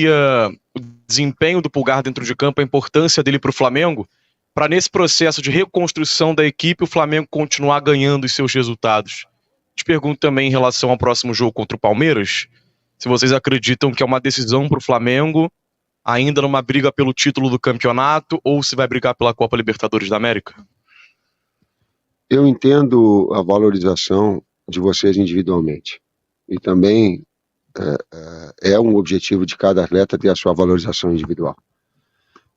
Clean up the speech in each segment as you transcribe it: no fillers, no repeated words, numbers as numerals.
o desempenho do Pulgar dentro de campo, a importância dele para o Flamengo, para nesse processo de reconstrução da equipe, o Flamengo continuar ganhando os seus resultados. Te pergunto também em relação ao próximo jogo contra o Palmeiras, se vocês acreditam que é uma decisão para o Flamengo, ainda numa briga pelo título do campeonato, ou se vai brigar pela Copa Libertadores da América? Eu entendo a valorização de vocês individualmente. E também é um objetivo de cada atleta ter a sua valorização individual.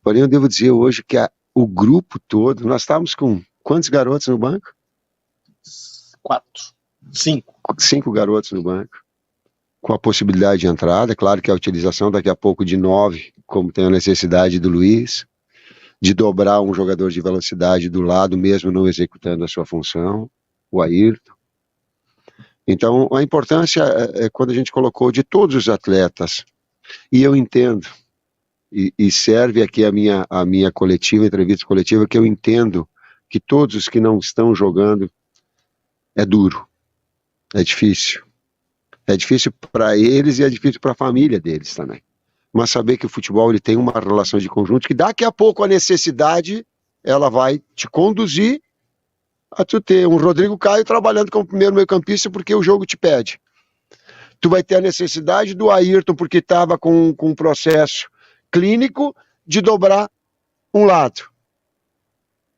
Porém, eu devo dizer hoje que o grupo todo, nós estávamos com quantos garotos no banco? 5 garotos no banco, com a possibilidade de entrada. Claro que a utilização daqui a pouco de 9, como tem a necessidade do Luiz, de dobrar um jogador de velocidade do lado, mesmo não executando a sua função, o Ayrton. Então, a importância é quando a gente colocou de todos os atletas, e eu entendo, e serve aqui a minha coletiva, entrevista coletiva, que eu entendo que todos os que não estão jogando é duro, é difícil para eles e é difícil para a família deles também. Mas saber que o futebol ele tem uma relação de conjunto, que daqui a pouco a necessidade ela vai te conduzir a tu ter um Rodrigo Caio trabalhando como primeiro meio-campista porque o jogo te pede. Tu vai ter a necessidade do Ayrton porque estava com um processo clínico de dobrar um lado.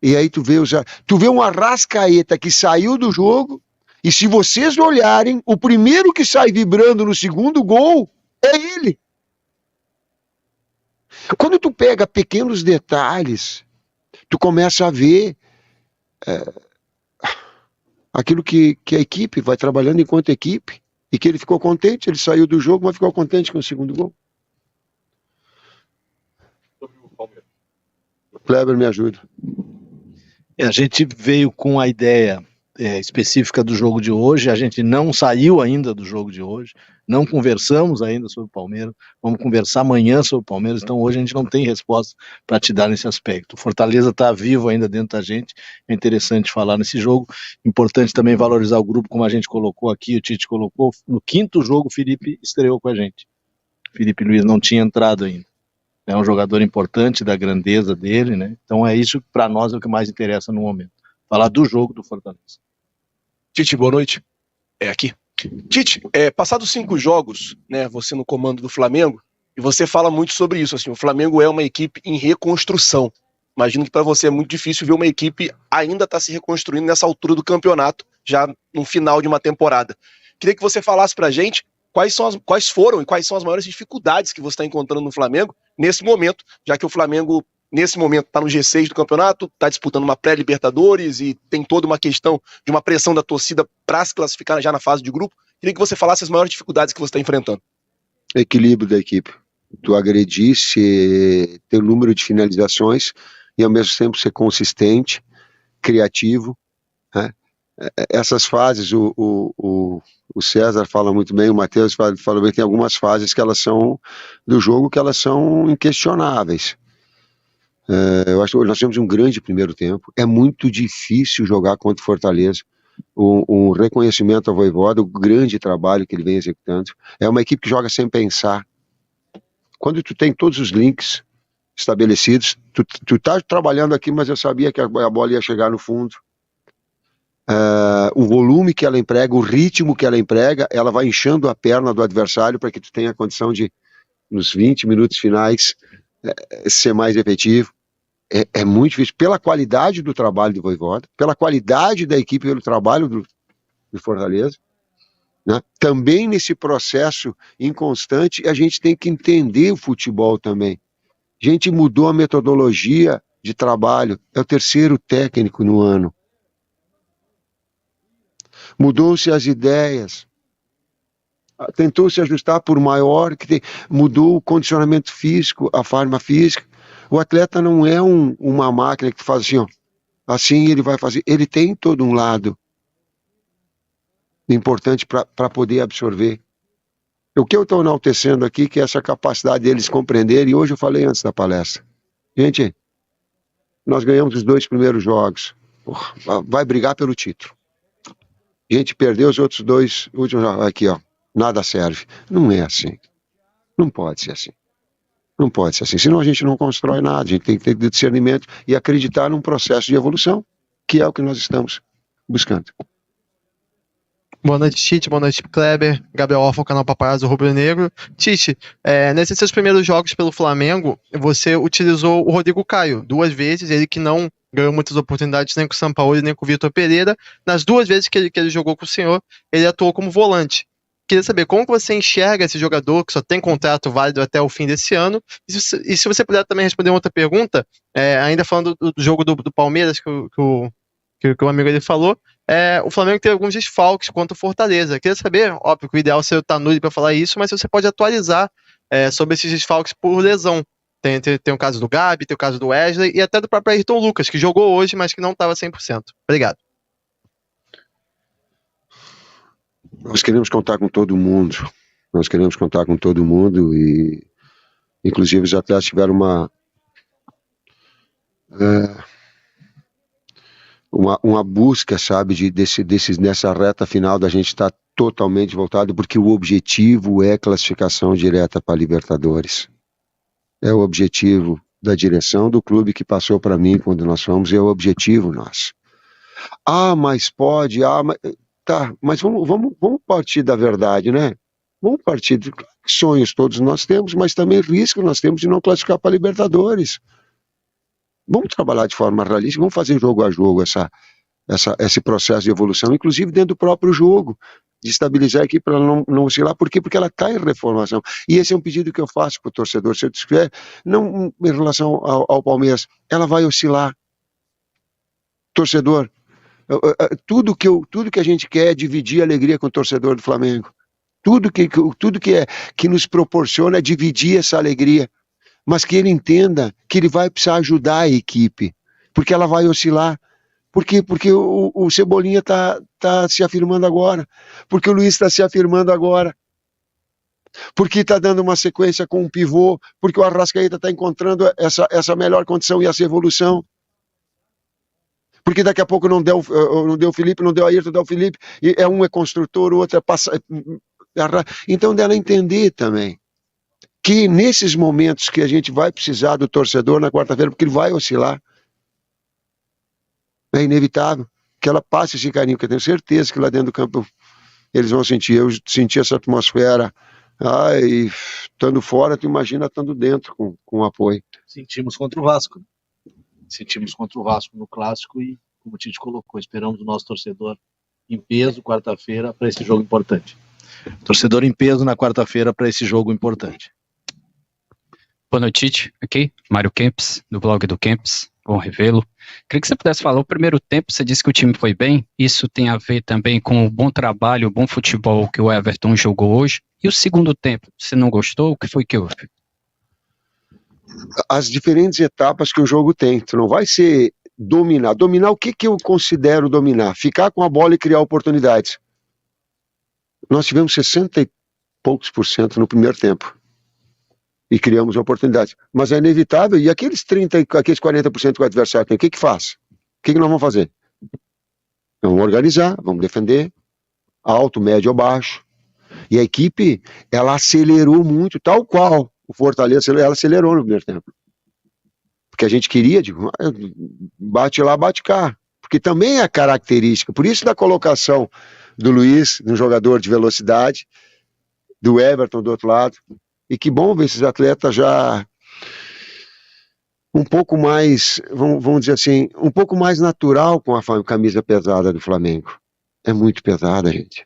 E aí tu vê um Arrascaeta que saiu do jogo, e se vocês olharem, o primeiro que sai vibrando no segundo gol é ele. Quando tu pega pequenos detalhes, tu começa a ver aquilo que a equipe vai trabalhando enquanto equipe, e que ele ficou contente, ele saiu do jogo, mas ficou contente com o segundo gol. Kleber, me ajuda. A gente veio com a ideia específica do jogo de hoje, a gente não saiu ainda do jogo de hoje, não conversamos ainda sobre o Palmeiras, vamos conversar amanhã sobre o Palmeiras, então hoje a gente não tem resposta para te dar nesse aspecto. O Fortaleza está vivo ainda dentro da gente, é interessante falar nesse jogo, importante também valorizar o grupo, como a gente colocou aqui, o Tite colocou, no 5º jogo o Felipe estreou com a gente, Felipe Luiz não tinha entrado ainda, é um jogador importante da grandeza dele, né? Então é isso que para nós é o que mais interessa no momento, falar do jogo do Fortaleza. Tite, boa noite. Aqui. Tite, passados 5 jogos, né, você no comando do Flamengo, e você fala muito sobre isso, assim, o Flamengo é uma equipe em reconstrução. Imagino que para você é muito difícil ver uma equipe ainda estar se reconstruindo nessa altura do campeonato, já no final de uma temporada. Queria que você falasse pra gente quais foram e quais são as maiores dificuldades que você está encontrando no Flamengo nesse momento, já que o Flamengo nesse momento está no G6 do campeonato, está disputando uma pré-Libertadores e tem toda uma questão de uma pressão da torcida para se classificar já na fase de grupo. Queria que você falasse as maiores dificuldades que você está enfrentando. Equilíbrio da equipe. Tu agredisse, ter um número de finalizações e ao mesmo tempo ser consistente, criativo, né? Essas fases, o César fala muito bem, o Matheus fala bem, tem algumas fases que elas são do jogo que elas são inquestionáveis. Eu acho que nós temos um grande primeiro tempo, é muito difícil jogar contra o Fortaleza, um reconhecimento ao Vojvoda, o grande trabalho que ele vem executando, é uma equipe que joga sem pensar, quando tu tem todos os links estabelecidos, tu tá trabalhando aqui, mas eu sabia que a bola ia chegar no fundo, o volume que ela emprega, o ritmo que ela emprega, ela vai inchando a perna do adversário para que tu tenha a condição de, nos 20 minutos finais, ser mais efetivo. É muito difícil, pela qualidade do trabalho do Vojvoda, pela qualidade da equipe, pelo trabalho do Fortaleza, né? Também nesse processo inconstante, a gente tem que entender o futebol também. A gente mudou a metodologia de trabalho, é o 3º técnico no ano. Mudou-se as ideias, tentou se ajustar por maior, mudou o condicionamento físico, a forma física. O atleta não é uma máquina que faz assim, ó, assim ele vai fazer, ele tem todo um lado importante para poder absorver. O que eu estou enaltecendo aqui, que é essa capacidade deles compreenderem, e hoje eu falei antes da palestra, gente, nós ganhamos os 2 primeiros jogos, vai brigar pelo título. A gente perdeu os outros 2 últimos jogos, aqui ó, nada serve. Não é assim, não pode ser assim. Não pode ser assim, senão a gente não constrói nada, a gente tem que ter discernimento e acreditar num processo de evolução, que é o que nós estamos buscando. Boa noite, Tite. Boa noite, Kleber. Gabriel Orfa, canal Paparazzo Rubro Negro. Tite, nesses seus primeiros jogos pelo Flamengo, você utilizou o Rodrigo Caio 2 vezes, ele que não ganhou muitas oportunidades nem com o Sampaoli, nem com o Vitor Pereira. Nas 2 vezes que ele jogou com o senhor, ele atuou como volante. Queria saber como que você enxerga esse jogador que só tem contrato válido até o fim desse ano. E se você puder também responder uma outra pergunta, ainda falando do jogo do Palmeiras que o amigo ele falou, o Flamengo tem alguns desfalques contra o Fortaleza. Queria saber, óbvio que o ideal seria o Tanuri para falar isso, mas se você pode atualizar sobre esses desfalques por lesão. Tem o caso do Gabi, tem o caso do Wesley e até do próprio Ayrton Lucas, que jogou hoje, mas que não estava 100%. Obrigado. Nós queremos contar com todo mundo. Nós queremos contar com todo mundo e, inclusive, os atletas tiveram uma busca, sabe, nessa reta final da gente estar totalmente voltado, porque o objetivo é classificação direta para a Libertadores. É o objetivo da direção do clube que passou para mim quando nós fomos, é o objetivo nosso. Mas pode, mas... Tá, mas vamos partir da verdade, né? Vamos partir de sonhos todos nós temos, mas também risco nós temos de não classificar para a Libertadores. Vamos trabalhar de forma realista, vamos fazer jogo a jogo esse processo de evolução, inclusive dentro do próprio jogo, de estabilizar a equipe para ela não oscilar. Por quê? Porque ela está em reformação. E esse é um pedido que eu faço para o torcedor. Se eu tiver, não em relação ao Palmeiras, ela vai oscilar. Torcedor, tudo que a gente quer é dividir a alegria com o torcedor do Flamengo. Tudo que nos proporciona é dividir essa alegria. Mas que ele entenda que ele vai precisar ajudar a equipe, porque ela vai oscilar. Por quê? Porque o Cebolinha tá se afirmando agora, porque o Luiz está se afirmando agora, porque está dando uma sequência com um pivô, porque o Arrascaeta está encontrando essa melhor condição e essa evolução. Porque daqui a pouco não deu o Felipe, não deu Ayrton, deu o Felipe, e um é construtor, o outro é passar. Então dela entender também que nesses momentos que a gente vai precisar do torcedor na quarta-feira, porque ele vai oscilar, é inevitável que ela passe esse carinho, porque eu tenho certeza que lá dentro do campo eles vão sentir. Eu senti essa atmosfera, e estando fora, tu imagina estando dentro com apoio. Sentimos contra o Vasco. Sentimos contra o Vasco no Clássico e, como o Tite colocou, esperamos o nosso torcedor em peso quarta-feira para esse jogo importante. Torcedor em peso na quarta-feira para esse jogo importante. Boa noite, Tite. Aqui, Mário Kempis, do blog do Kempis. Bom revê-lo. Queria que você pudesse falar, o primeiro tempo você disse que o time foi bem, isso tem a ver também com o bom trabalho, o bom futebol que o Everton jogou hoje, e o segundo tempo, você não gostou? O que foi que houve? As diferentes etapas que o jogo tem, tu não vai ser dominar. Dominar, o que eu considero dominar? Ficar com a bola e criar oportunidades. Nós tivemos 60 e poucos % no primeiro tempo. E criamos oportunidades. Mas é inevitável, e aqueles 40% que o adversário tem, o que faz? O que nós vamos fazer? Vamos organizar, vamos defender, alto, médio ou baixo. E a equipe, ela acelerou muito, tal qual o Fortaleza, ela acelerou no primeiro tempo. Porque a gente queria, bate lá, bate cá. Porque também é a característica, por isso da colocação do Luiz, um jogador de velocidade, do Everton do outro lado. E que bom ver esses atletas já um pouco mais, vamos dizer assim, um pouco mais natural com a camisa pesada do Flamengo. É muito pesada, gente.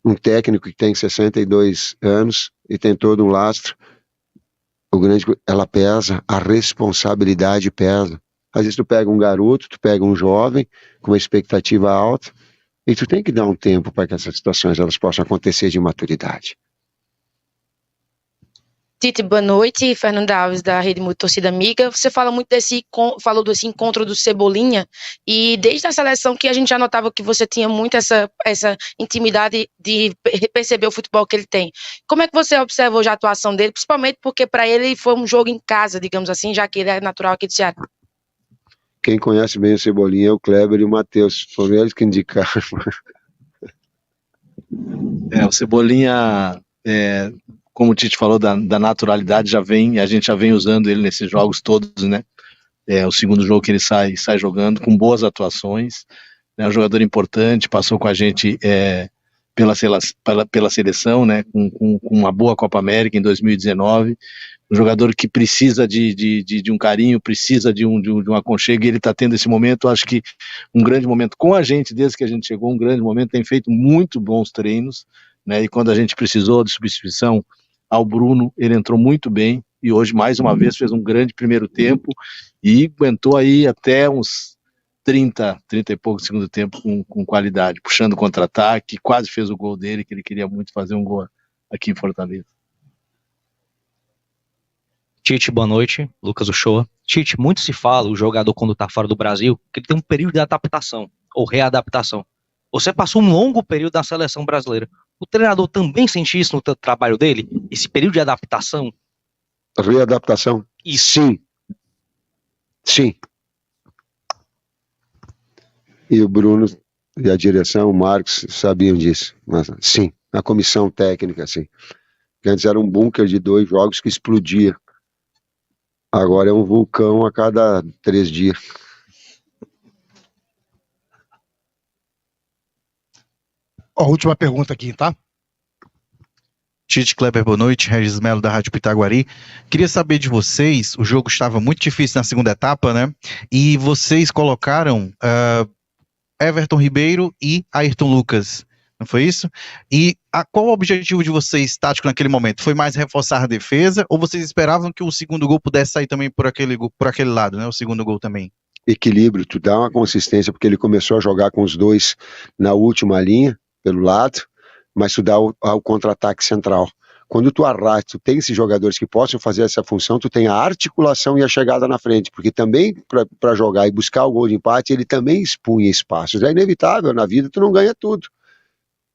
Um técnico que tem 62 anos e tem todo um lastro, ela pesa, a responsabilidade pesa. Às vezes tu pega um garoto, tu pega um jovem com uma expectativa alta e tu tem que dar um tempo para que essas situações elas possam acontecer de maturidade. Tite, boa noite. Fernanda Alves, da Rede Multi Torcida Amiga. Você falou desse encontro do Cebolinha, e desde a seleção que a gente já notava que você tinha muito essa intimidade de perceber o futebol que ele tem. Como é que você observou já a atuação dele, principalmente porque para ele foi um jogo em casa, digamos assim, já que ele é natural aqui do Ceará? Quem conhece bem o Cebolinha é o Kleber e o Matheus, foram eles que indicaram. O Cebolinha... como o Tite falou, da naturalidade, a gente já vem usando ele nesses jogos todos, né? O segundo jogo que ele sai jogando, com boas atuações, né? Um jogador importante, passou com a gente pela seleção, né? Com uma boa Copa América em 2019, um jogador que precisa de um carinho, precisa de um aconchego, e ele está tendo esse momento, acho que um grande momento com a gente, desde que a gente chegou, um grande momento, tem feito muito bons treinos, né? E quando a gente precisou de substituição ao Bruno, ele entrou muito bem, e hoje, mais uma vez, fez um grande primeiro tempo, e aguentou aí até uns 30 e pouco segundo tempo com qualidade, puxando contra-ataque, quase fez o gol dele, que ele queria muito fazer um gol aqui em Fortaleza. Tite, boa noite. Lucas Uchoa. Tite, muito se fala, o jogador quando está fora do Brasil, que ele tem um período de adaptação, ou readaptação. Você passou um longo período na seleção brasileira. O treinador também sente isso no trabalho dele? Esse período de adaptação? Readaptação? Isso. Sim. E o Bruno e a direção, o Marcos, sabiam disso. Mas sim, a comissão técnica, sim. Antes era um bunker de 2 jogos que explodia. Agora é um vulcão a cada 3 dias. Ó, última pergunta aqui, tá? Tite, Kleber, boa noite. Regis Melo, da Rádio Pitaguari. Queria saber de vocês, o jogo estava muito difícil na segunda etapa, né? E vocês colocaram Everton Ribeiro e Ayrton Lucas, não foi isso? E qual o objetivo de vocês, tático, naquele momento? Foi mais reforçar a defesa, ou vocês esperavam que o segundo gol pudesse sair também por aquele lado, né? O segundo gol também. Equilíbrio, tu dá uma consistência, porque ele começou a jogar com os 2 na última linha, pelo lado, mas tu dá o contra-ataque central. Quando tu arrasta, tu tem esses jogadores que possam fazer essa função, tu tem a articulação e a chegada na frente, porque também para jogar e buscar o gol de empate, ele também expunha espaços. É inevitável, na vida tu não ganha tudo.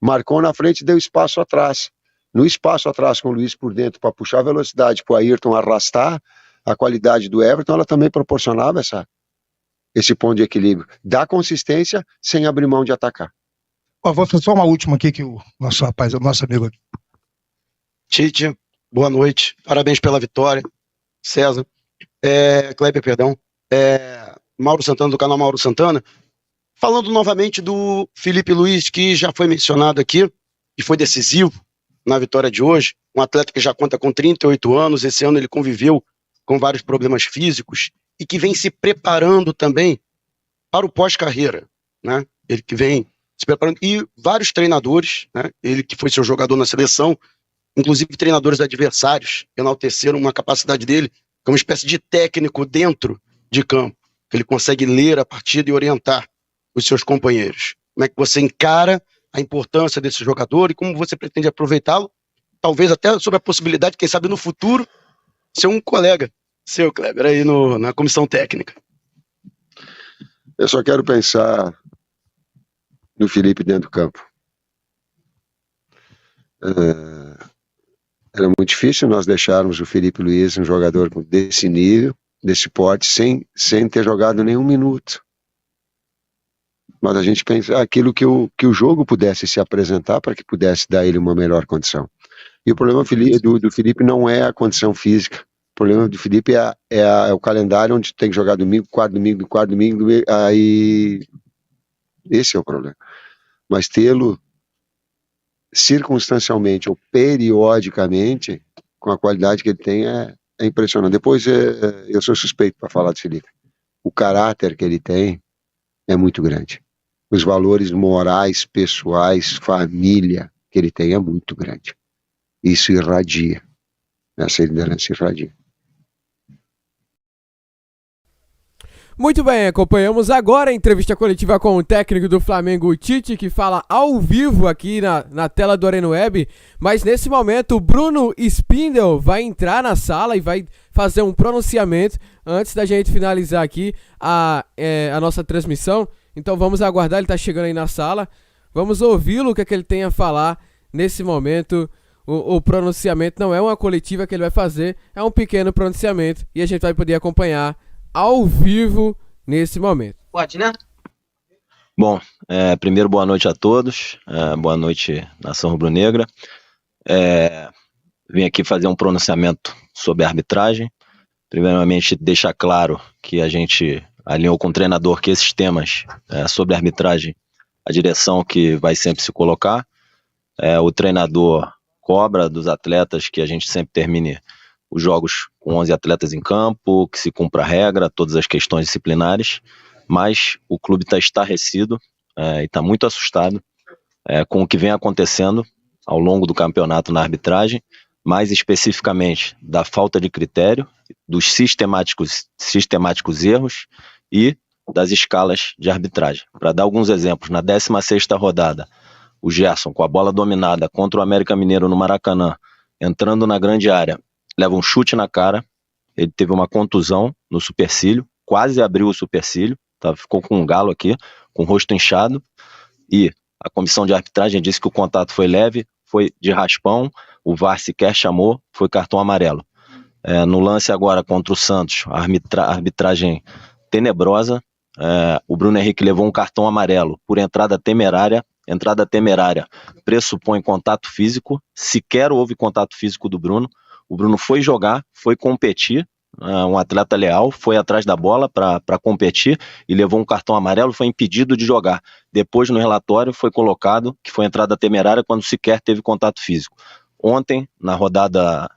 Marcou na frente, deu espaço atrás. No espaço atrás com o Luiz por dentro, para puxar a velocidade, para o Ayrton arrastar, a qualidade do Everton, ela também proporcionava esse ponto de equilíbrio. Dá consistência sem abrir mão de atacar. Ó, vou fazer só uma última aqui que o nosso amigo aqui. Tite, boa noite. Parabéns pela vitória. César. Kleber, perdão. Mauro Santana, do canal Mauro Santana. Falando novamente do Felipe Luiz, que já foi mencionado aqui, e foi decisivo na vitória de hoje. Um atleta que já conta com 38 anos. Esse ano ele conviveu com vários problemas físicos e que vem se preparando também para o pós-carreira, né? Ele que vem se preparando. E vários treinadores, né? Ele que foi seu jogador na seleção, inclusive treinadores adversários, enalteceram uma capacidade dele, que é uma espécie de técnico dentro de campo, que ele consegue ler a partida e orientar os seus companheiros. Como é que você encara a importância desse jogador e como você pretende aproveitá-lo, talvez até sobre a possibilidade, quem sabe no futuro, ser um colega seu, Kleber, aí na comissão técnica? Eu só quero pensar no Felipe dentro do campo. Era muito difícil nós deixarmos o Felipe Luiz, um jogador desse nível, desse porte, sem ter jogado nenhum minuto. Mas a gente pensa aquilo que o jogo pudesse se apresentar para que pudesse dar ele uma melhor condição. E o problema do Felipe não é a condição física. O problema do Felipe é o calendário, onde tem que jogar domingo, quarto domingo, aí esse é o problema. Mas tê-lo circunstancialmente ou periodicamente, com a qualidade que ele tem, é impressionante. Depois, eu sou suspeito para falar do Felipe. O caráter que ele tem é muito grande. Os valores morais, pessoais, família que ele tem é muito grande. Isso irradia. Essa liderança irradia. Muito bem, acompanhamos agora a entrevista coletiva com o técnico do Flamengo, o Tite, que fala ao vivo aqui na tela do Arena Web, mas nesse momento o Bruno Spindel vai entrar na sala e vai fazer um pronunciamento antes da gente finalizar aqui a nossa transmissão. Então vamos aguardar, ele está chegando aí na sala, vamos ouvi-lo, o que é que ele tem a falar nesse momento. O pronunciamento não é uma coletiva que ele vai fazer, é um pequeno pronunciamento e a gente vai poder acompanhar ao vivo nesse momento. Pode, né? Bom, primeiro boa noite a todos, boa noite nação rubro-negra. vim aqui fazer um pronunciamento sobre a arbitragem. Primeiramente, deixar claro que a gente alinhou com o treinador que esses temas sobre a arbitragem, a direção que vai sempre se colocar. O treinador cobra dos atletas que a gente sempre termine os jogos com 11 atletas em campo, que se cumpra a regra, todas as questões disciplinares, mas o clube está estarrecido e está muito assustado com o que vem acontecendo ao longo do campeonato na arbitragem, mais especificamente da falta de critério, dos sistemáticos erros e das escalas de arbitragem. Para dar alguns exemplos, na 16ª rodada, o Gerson, com a bola dominada contra o América Mineiro no Maracanã, entrando na grande área, leva um chute na cara, ele teve uma contusão no supercílio, quase abriu o supercílio, ficou com um galo aqui, com o rosto inchado, e a comissão de arbitragem disse que o contato foi leve, foi de raspão, o VAR sequer chamou, foi cartão amarelo. No lance agora contra o Santos, a arbitragem tenebrosa, o Bruno Henrique levou um cartão amarelo por entrada temerária, pressupõe contato físico, sequer houve contato físico do Bruno, o Bruno foi jogar, foi competir, um atleta leal, foi atrás da bola para competir e levou um cartão amarelo, foi impedido de jogar. Depois no relatório foi colocado que foi entrada temerária quando sequer teve contato físico. Ontem, na rodada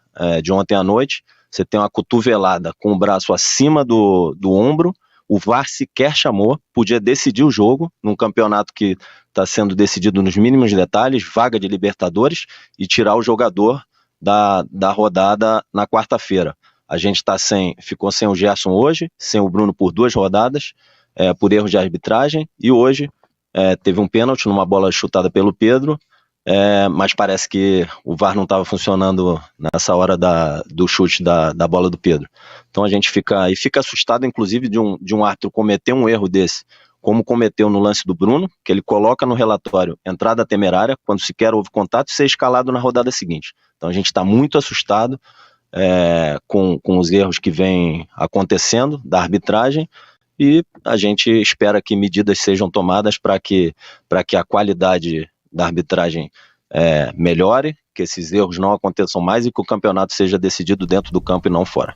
de ontem à noite, você tem uma cotovelada com o braço acima do ombro, o VAR sequer chamou, podia decidir o jogo num campeonato que está sendo decidido nos mínimos detalhes, vaga de Libertadores, e tirar o jogador da rodada na quarta-feira. A gente ficou sem o Gerson hoje, sem o Bruno por 2 rodadas, por erros de arbitragem, e hoje teve um pênalti numa bola chutada pelo Pedro, mas parece que o VAR não estava funcionando nessa hora do chute da bola do Pedro. Então a gente fica assustado, inclusive, de um árbitro cometer um erro desse, como cometeu no lance do Bruno, que ele coloca no relatório entrada temerária, quando sequer houve contato, e ser escalado na rodada seguinte. Então a gente está muito assustado com os erros que vêm acontecendo da arbitragem, e a gente espera que medidas sejam tomadas para que a qualidade da arbitragem melhore, que esses erros não aconteçam mais e que o campeonato seja decidido dentro do campo e não fora.